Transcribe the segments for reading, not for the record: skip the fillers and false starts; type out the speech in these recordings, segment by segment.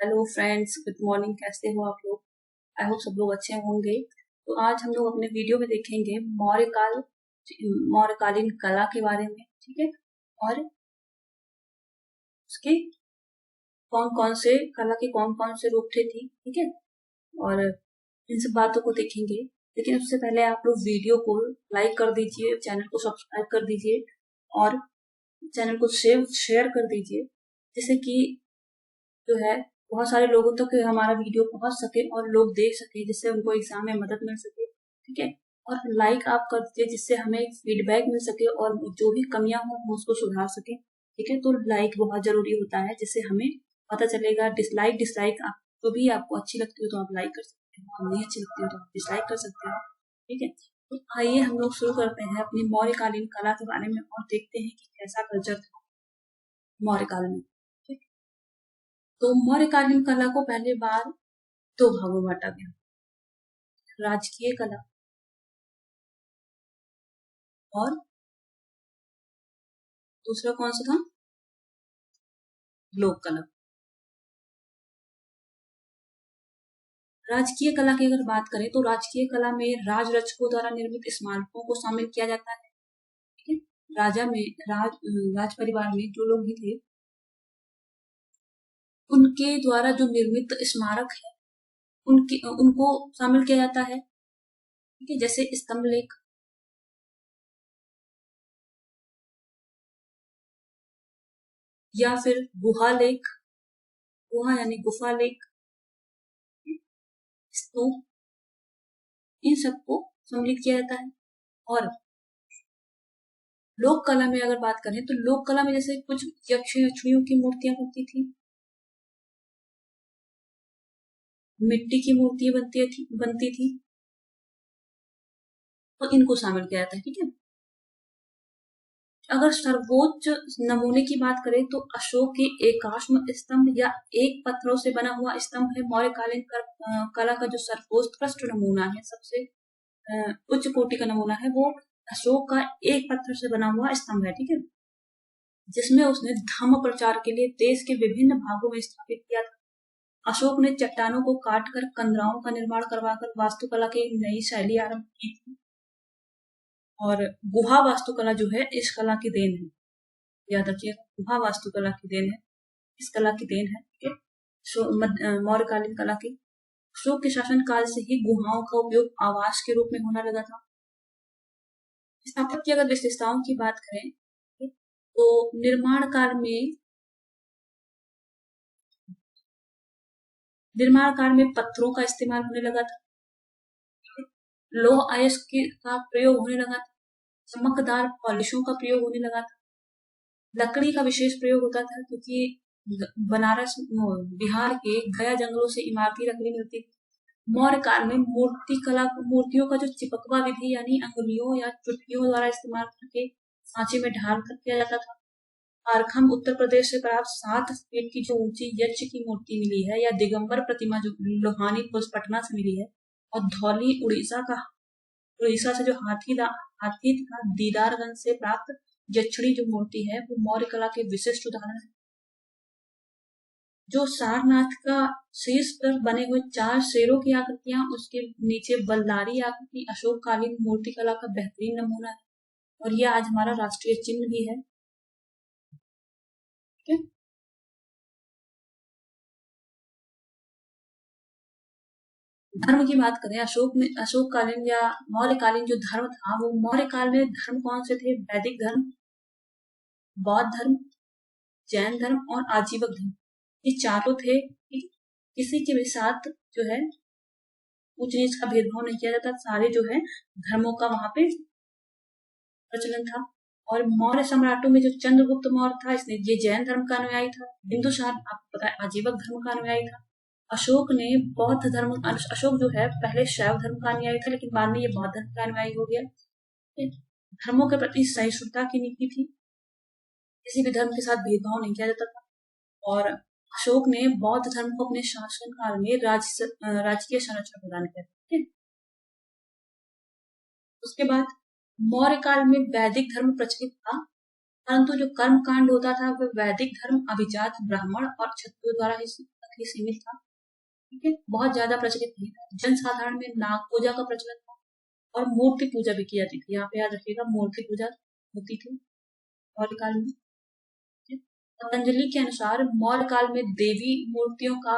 Hello friends, good morning. कैसे हो आप लोग? आई होप सब लोग अच्छे होंगे। तो आज हम लोग अपने वीडियो में देखेंगे मौर्यकालीन कला के बारे में, ठीक है। और उसके कौन कौन से रूप थे थी, ठीक है। और इन सब बातों को देखेंगे, लेकिन उससे पहले आप लोग वीडियो को लाइक कर दीजिए, चैनल को सब्सक्राइब कर दीजिए और चैनल को शेयर कर दीजिए, जिससे कि जो है बहुत सारे लोगों तक हमारा वीडियो पहुंच सके और लोग देख सके, जिससे उनको एग्जाम में मदद मिल सके, ठीक है। और लाइक आप कर दीजिए, जिससे हमें फीडबैक मिल सके और जो भी कमियां हो हम उसको सुधार सके, ठीक है। तो लाइक बहुत जरूरी होता है, जिससे हमें पता चलेगा। डिसलाइक आप जो भी आपको अच्छी लगती हो तो आप लाइक कर सकते हो, और नहीं अच्छी लगती हो तो आप डिसलाइक कर सकते हो, ठीक है। तो आइए हम लोग शुरू करते हैं अपनी मौर्यकालीन कला के बारे में और देखते हैं कि कैसा कल्चर था मौर्यकाल में। तो मौर्यकालीन कला को पहली बार दो भागों में बांटा गया, राजकीय कला और दूसरा कौन सा था, लोक कला। राजकीय कला की अगर बात करें तो राजकीय कला में राज रचकों द्वारा निर्मित स्मारकों को शामिल किया जाता है, ठीक है। राज परिवार में जो लोग भी थे उनके द्वारा जो निर्मित स्मारक है उनको शामिल किया जाता है, ठीक है। जैसे स्तंभ लेख, या फिर गुहा लेख, गुहा यानी गुफा लेख, स्तूप, इन सबको सम्मिलित किया जाता है। और लोक कला में अगर बात करें तो लोक कला में जैसे कुछ यक्ष यक्षिणियों की मूर्तियां बनती थी, मिट्टी की मूर्तियां बनती थी, तो इनको शामिल किया जाता है, ठीक है। अगर सर्वोच्च नमूने की बात करें तो अशोक के एकाश्म स्तंभ या एक पत्थरों से बना हुआ स्तंभ है मौर्यकालीन कला का जो सर्वोत्कृष्ट नमूना है, सबसे उच्च कोटि का नमूना है वो अशोक का एक पत्थर से बना हुआ स्तंभ है, ठीक है। जिसमें उसने धर्म प्रचार के लिए देश के विभिन्न भागों में स्थापित किया था। अशोक ने चट्टानों को काटकर कंदराओं का निर्माण करवाकर वास्तुकला की एक नई शैली आरंभ की थी। और गुहा वास्तुकला जो है इस कला की देन है, याद रखिएगा, गुहा वास्तुकला की देन है, इस कला की देन है, ठीक है। मौर्यकालीन कला की अशोक के शासन काल से ही गुहाओं का उपयोग आवास के रूप में होने लगा था। स्थापत्य की अगर विशेषताओं की बात करें तो निर्माण काल में पत्थरों का इस्तेमाल होने लगा था, लौह अयस्क का प्रयोग होने लगा था, चमकदार पॉलिशों का प्रयोग होने लगा था, लकड़ी का विशेष प्रयोग होता था क्योंकि बनारस बिहार के गया जंगलों से इमारती लकड़ी मिलती थी। मौर्य काल में मूर्तियों का जो चिपकवा विधि यानी अंगुलियों या चुटकियों द्वारा इस्तेमाल करके सांचे में ढाल कर किया जाता था। झारखंड उत्तर प्रदेश से प्राप्त 7 फीट की जो ऊंची यक्ष की मूर्ति मिली है, या दिगंबर प्रतिमा जो लोहानी पटना से मिली है, और धौली उड़ीसा से जो हाथी तथा दीदारगंज से प्राप्त यक्षिणी जो मूर्ति है वो मौर्य कला के विशिष्ट उदाहरण है। जो सारनाथ का शीर्ष पर बने हुए 4 शेरों की आकृतियां, उसके नीचे बल्लारी आकृति अशोककालीन मूर्ति कला का बेहतरीन नमूना है, और यह आज हमारा राष्ट्रीय चिन्ह भी है, ठीक है। धर्म की बात करें, अशोककालीन या मौर्यकालीन जो धर्म था वो मौर्य काल में धर्म कौन से थे? वैदिक धर्म, बौद्ध धर्म, जैन धर्म और आजीवक धर्म, ये चारों थे। किसी के भी साथ जो है ऊंच नीच का भेदभाव नहीं किया जाता, सारे जो है धर्मों का वहां पे प्रचलन था। और मौर्य सम्राटों में जो चंद्रगुप्त मौर्य था, इसने ये जैन धर्म का अनुयायी था। बिंदुसार आपको पता है आजीवक धर्म का अनुयायी था। अशोक जो है पहले शैव धर्म का अनुयायी था, लेकिन बाद में ये बौद्ध धर्म का अनुयायी हो गया। धर्मों के प्रति सहिष्णुता की नीति थी, किसी भी धर्म के साथ भेदभाव नहीं किया जाता था। और अशोक ने बौद्ध धर्म को अपने शासन काल में राजकीय संरक्षण प्रदान किया, ठीक है। उसके बाद मौर्य काल में वैदिक धर्म प्रचलित था, परंतु जो कर्म कांड होता था वह वैदिक धर्म अभिजात ब्राह्मण और क्षत्रियों द्वारा ही तक ही सीमित था। ठीक है, बहुत ज्यादा प्रचलित नहीं था। जनसाधारण में नाग पूजा का प्रचलन था और मूर्ति पूजा भी की जाती थी। यहाँ पे याद रखिएगा, मूर्ति पूजा होती थी मौर्य काल में। पतंजलि के अनुसार मौर्य काल में देवी मूर्तियों का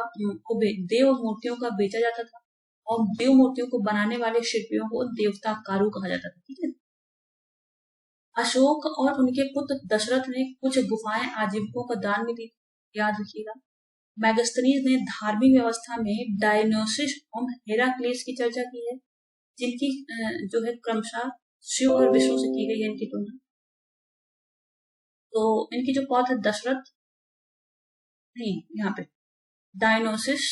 देव मूर्तियों का बेचा जाता था और देव मूर्तियों को बनाने वाले शिल्पियों को देवताकारु कहा जाता था। ठीक है, अशोक और उनके पुत्र दशरथ ने कुछ गुफाएं आजीविकों को दान में दी, याद रखिएगा। मैगस्थनीज ने धार्मिक व्यवस्था में डायनोसिस और हेराक्लिस की चर्चा की है, जिनकी जो है क्रमशः शिव और विष्णु से की गई है इनकी तुलना। तो इनकी जो पौत्र दशरथ नहीं, यहाँ पे डायनोसिस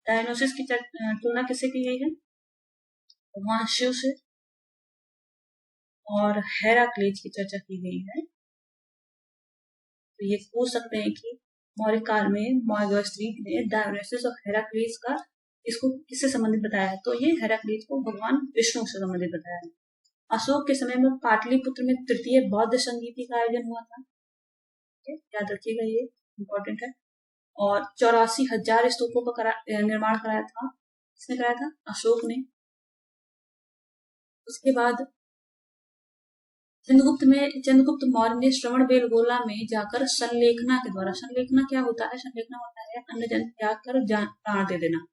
डायनोसिस की तुलना किससे की गई है? भगवान शिव से। और हेराक्लीज की चर्चा की गई है। तो ये पूछ सकते हैं कि मौर्य काल में मैगस्थनीज ने डायनोसिस और हेराक्लीज का इसको किससे संबंधित बताया है? तो ये हेराक्लीज को भगवान विष्णु से संबंधित बताया है। अशोक के समय में पाटलिपुत्र में तृतीय बौद्ध संगीति का आयोजन हुआ था, याद रखिएगा, ये इम्पोर्टेंट है। और 84,000 स्तूपों का निर्माण कराया था। किसने कराया था? अशोक ने। उसके बाद चंद्रगुप्त मौर्य ने श्रवण बेलगोला में जाकर संलेखना के द्वारा, संलेखना क्या होता है? संलेखना होता है अन्य जन त्याग कर प्राण दे देना।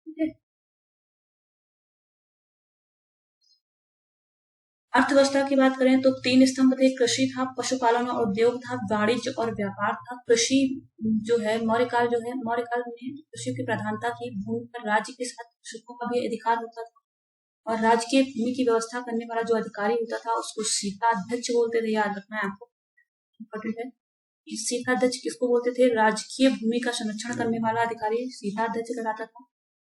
ठीक है, अर्थव्यवस्था की बात करें तो 3 स्तंभ थे। कृषि था, पशुपालन और उद्योग था, वाणिज्य और व्यापार था। कृषि जो है मौर्य काल में कृषि की प्रधानता थी। भूमि पर राज्य के साथ कृषकों का भी अधिकार होता था और राज्य की भूमि की व्यवस्था करने वाला जो अधिकारी होता था उसको सीताध्यक्ष बोलते थे, याद रखना है आपको, इम्पोर्टेंट है। सीताध्यक्ष किसको बोलते थे? राजकीय भूमि का संरक्षण करने वाला अधिकारी सीताध्यक्ष कहलाता था।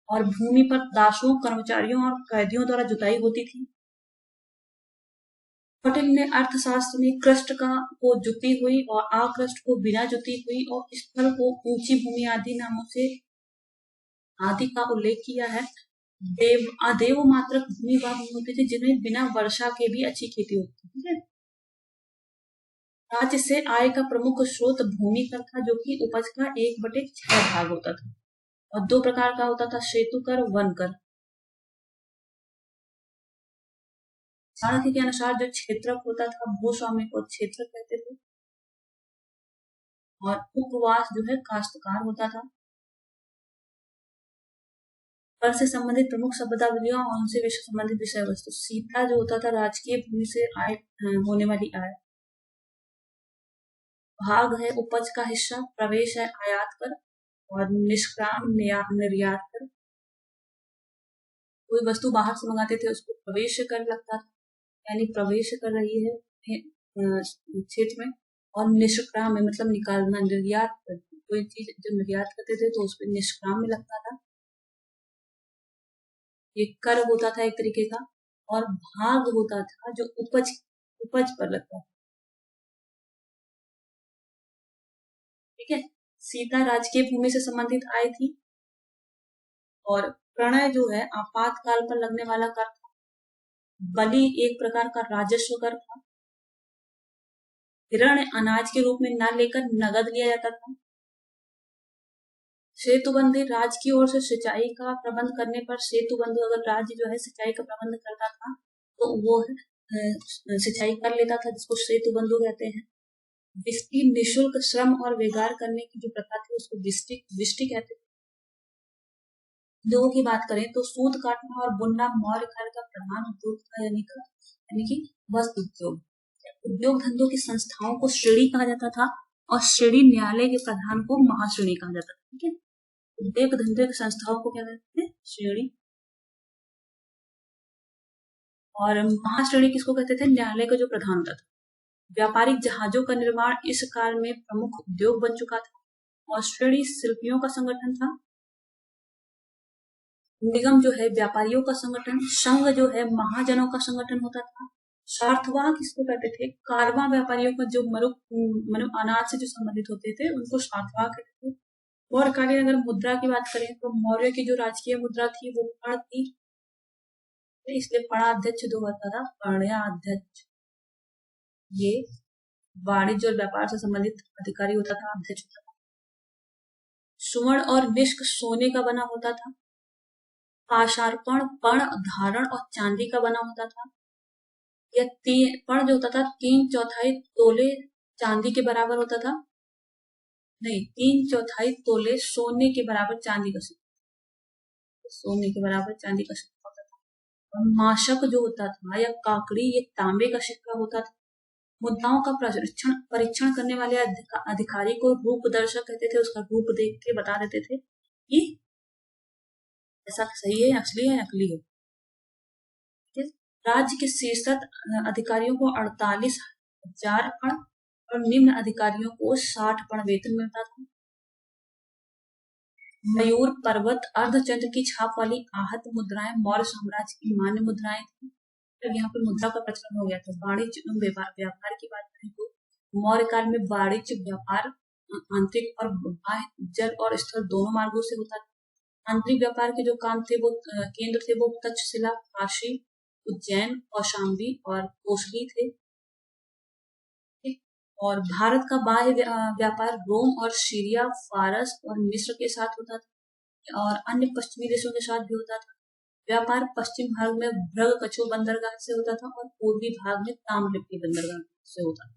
और भूमि पर दासों, कर्मचारियों और कैदियों द्वारा जुताई होती थी। पटेल ने अर्थशास्त्र में क्रस्ट को जुती हुई और आक्रस्ट को बिना जुती हुई और स्थल को ऊंची भूमि आदि नामों से आदि का उल्लेख किया है। देव मात्रक भूमि वह भूमि होती थी जिनमें बिना वर्षा के भी अच्छी खेती होती थी। राज्य से आय का प्रमुख स्रोत भूमि कर था, जो कि उपज का 1/6 भाग होता था। और 2 प्रकार का होता था, सेतु कर, वन कर। चाणक्य के अनुसार जो क्षेत्रक होता था, भूस्वामी को क्षेत्रक कहते थे। और उपवास जो है काश्तकार होता था। कर से संबंधित प्रमुख शब्दावलियों और उनसे संबंधित विषय वस्तु। सीता जो होता था राजकीय भूमि से आय होने वाली आय। भाग है उपज का हिस्सा। प्रवेश है आयात कर और निष्क्राम निर्यात कर। कोई वस्तु बाहर से मंगाते थे उसको प्रवेश कर लगता था, यानी प्रवेश कर रही है क्षेत्र में। और निष्क्राम है मतलब निकालना, निर्यात कर, कोई चीज जो निर्यात करते थे तो उस पर निष्क्राम में लगता था। ये कर होता था एक तरीके का। और भाग होता था जो उपज पर लगता था। ठीक है, सीता राजकीय भूमि से संबंधित आई थी। और प्रणय जो है आपातकाल पर लगने वाला कर था। बलि एक प्रकार का राजस्व कर था। ऋण अनाज के रूप में न लेकर नगद लिया जाता था। सेतुबंदी राज्य की ओर से सिंचाई का प्रबंध करने पर, सेतुबंधु अगर राज्य जो है सिंचाई का प्रबंध करता था तो वो सिंचाई कर लेता था, जिसको सेतुबंधु कहते हैं। विष्टि निःशुल्क श्रम और वेगार करने की जो प्रथा थी उसको विष्टि कहते थे। उद्योगों की बात करें तो सूत काटना और बुनना मौर्य काल का प्रधान उद्योग था, यानी कि वस्त्र उद्योग। उद्योग धंधों की संस्थाओं को श्रेणी कहा जाता था और श्रेणी न्यायालय के प्रधान को महाश्रेणी कहा जाता था। ठीक है, उद्योग धंधे की संस्थाओं को क्या कहते थे? श्रेणी। और महाश्रेणी किसको कहते थे? न्यायालय का जो प्रधान होता था। व्यापारिक जहाजों का निर्माण इस काल में प्रमुख उद्योग बन चुका था। और श्रेणी शिल्पियों का संगठन था। निगम जो है व्यापारियों का संगठन। संघ जो है महाजनों का संगठन होता था। स्वार्थवाह किसको कहते थे? कारवां व्यापारियों का जो अनाज से जो संबंधित होते थे उनको स्वार्थवाह कहते थे। मौर्यकालीन अगर मुद्रा की बात करें तो मौर्य की जो राजकीय मुद्रा थी वो पण थी, इसलिए पणाध्यक्ष जो होता था, पण्याध्यक्ष, ये वाणिज्य और व्यापार से संबंधित अधिकारी होता था, अध्यक्ष होता था। सुवर्ण और निष्क सोने का बना होता था। पाषाणपण पण धारण और चांदी का बना होता था। यह पण जो होता था 3/4 तोले चांदी के बराबर होता था, नहीं 3/4 तोले सोने के बराबर चांदी का सिक्का, सोने के बराबर चांदी का सिक्का होता था। और माशक जो होता था या काकड़ी, ये तांबे का सिक्का होता था। मुद्राओं का परीक्षण करने वाले अधिकारी को रूप दर्शक कहते थे, उसका रूप देख के बता देते थे कि ऐसा सही है, असली है, नकली है। राज्य के शीर्ष अधिकारियों को 48,000 पण और निम्न अधिकारियों को 60 पण वेतन मिलता था। मयूर पर्वत अर्धचंद्र की छाप वाली आहत मुद्राएं मौर्य साम्राज्य की मान्य मुद्राएं थी। तब यहाँ पर मुद्रा का प्रचलन हो गया था। वाणिज्य व्यापार की बात करें तो मौर्य काल में वाणिज्य व्यापार आंतरिक और बाह्य, जल और स्थल दोनों मार्गों से होता था। आंतरिक व्यापार के जो काम थे वो केंद्र थे वो तक्षशिला, काशी, उज्जैन, कौशाम्बी और कोसली थे। और भारत का बाह्य व्यापार रोम और सीरिया, फारस और मिस्र के साथ होता था और अन्य पश्चिमी देशों के साथ भी होता था। व्यापार पश्चिम भाग में भ्रगकछु बंदरगाह से होता था और पूर्वी भाग में ताम्रलिप्ति बंदरगाह से होता था।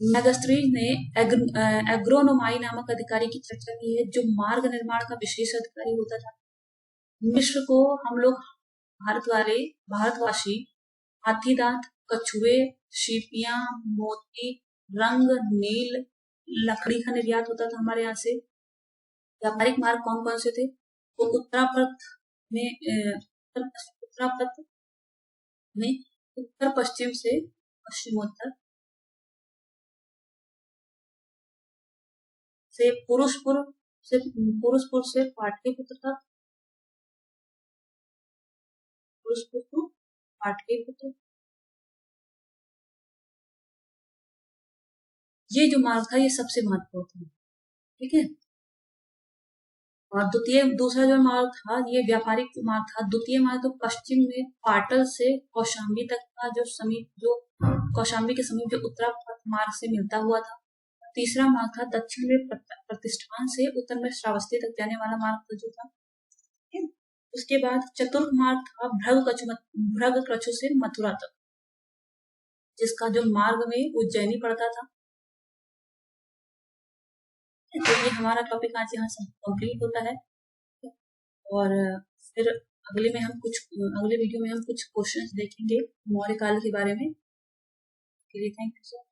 मेगास्ट्रीज ने एग्रोनोमाई नामक अधिकारी की चर्चा की है, जो मार्ग निर्माण का विशेष अधिकारी होता था। मिस्र को हम लोग भारतवासी हाथी दांत, कछुए, सीपियां, मोती, रंग, नील, लकड़ी का निर्यात होता था हमारे यहाँ से। व्यापारिक मार्ग कौन कौन से थे? तो उत्तरापथ में उत्तर पश्चिम से पश्चिमोत्तर से पुरुषपुर से पाटलिपुत्र तक, पुरुषपुर टू पाटलिपुत्र, ये जो मार्ग था ये सबसे महत्वपूर्ण था। ठीक है। और दूसरा जो मार्ग था ये व्यापारिक मार्ग था। द्वितीय मार्ग तो पश्चिम में पाटल से कौशाम्बी तक का जो कौशाम्बी के समीप जो उत्तरापथ मार्ग से मिलता हुआ था। तीसरा मार्ग था दक्षिण में प्रतिष्ठान से उत्तर में श्रावस्ती तक जाने वाला मार्ग जो था। उसके बाद चतुर्थ मार्ग था भ्रगकछु से मथुरा तक, जिसका जो मार्ग में उज्जैनी पड़ता था। तो ये हमारा टॉपिक आज यहाँ से कंप्लीट होता है और फिर अगले वीडियो में हम कुछ क्वेश्चंस देखेंगे मौर्य काल के बारे में। Thank you sir.